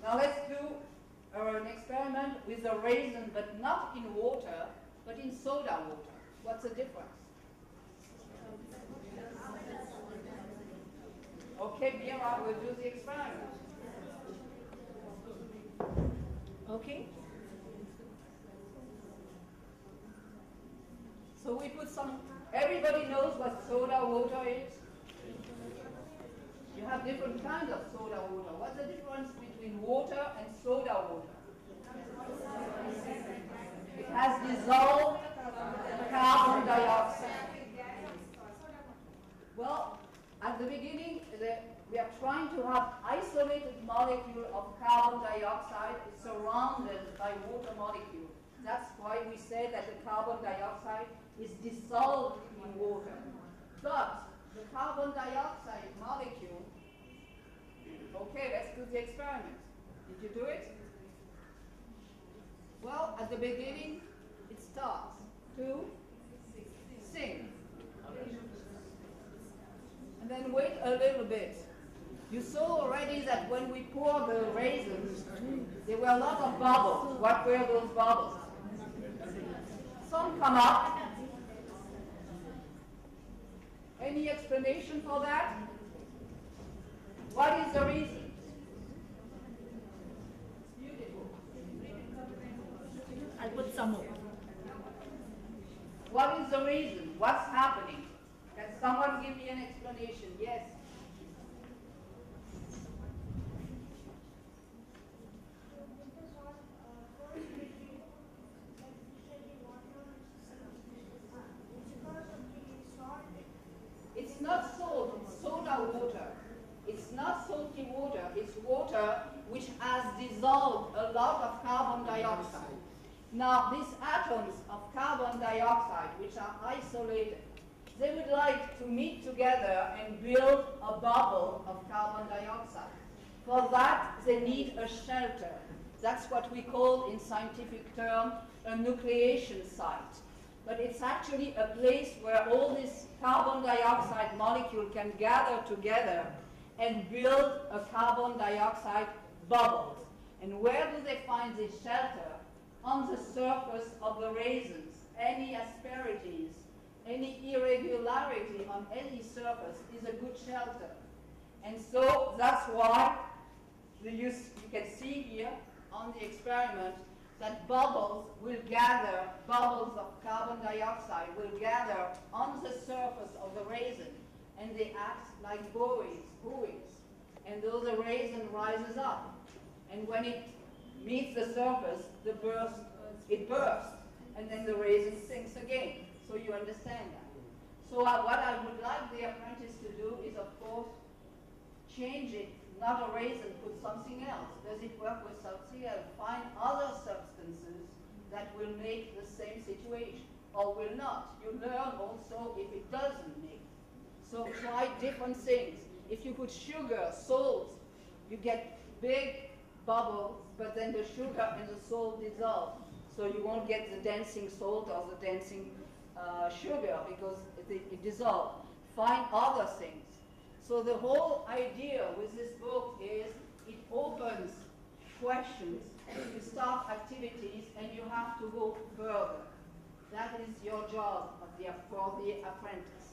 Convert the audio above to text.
Now let's do an experiment with a raisin, but not in water, but in soda water. What's the difference? Okay, Mira will do the experiment. Okay? So we put some, everybody knows what soda water is? You have different kinds of soda water. What's the difference between water and soda water? It has dissolved carbon dioxide. Well, at the beginning, we are trying to have isolated molecule of carbon dioxide surrounded by water molecule. That's why we say that the carbon dioxide is dissolved in water. But the carbon dioxide molecule, okay, let's do the experiment. Did you do it? Well, at the beginning, it starts to sing. And then wait a little bit. You saw already that when we poured the raisins, there were a lot of bubbles. What were those bubbles? Some come up. Any explanation for that? What is the reason? I'll put some more. What is the reason? What's happening? Can someone give me an explanation? Yes. It's not salt, it's soda water. It's not salty water, it's water which has dissolved a lot of carbon dioxide. Now, these atoms of carbon dioxide, which are isolated, they would like to meet together and build a bubble of carbon dioxide. For that, they need a shelter. That's what we call, in scientific term, a nucleation site. But it's actually a place where all this carbon dioxide molecule can gather together and build a carbon dioxide bubble. And where do they find this shelter? On the surface of the raisins. Any asperities, any irregularity on any surface is a good shelter. And so that's why you can see here on the experiment that bubbles will gather, bubbles of carbon dioxide will gather on the surface of the raisin, and they act like buoys. And though the raisin rises up, and when it meets the surface, it bursts, and then the raisin sinks again. So you understand that. So what I would like the apprentice to do is, of course, change it, not a raisin, put something else. Does it work with something else? Find other substances that will make the same situation, or will not. You learn also if it doesn't make. So try different things. If you put sugar, salt, you get big bubbles, but then the sugar and the salt dissolve. So you won't get the dancing salt or the dancing sugar because it dissolves. Find other things. So the whole idea with this book is it opens questions, you start activities, and you have to go further. That is your job for the apprentice.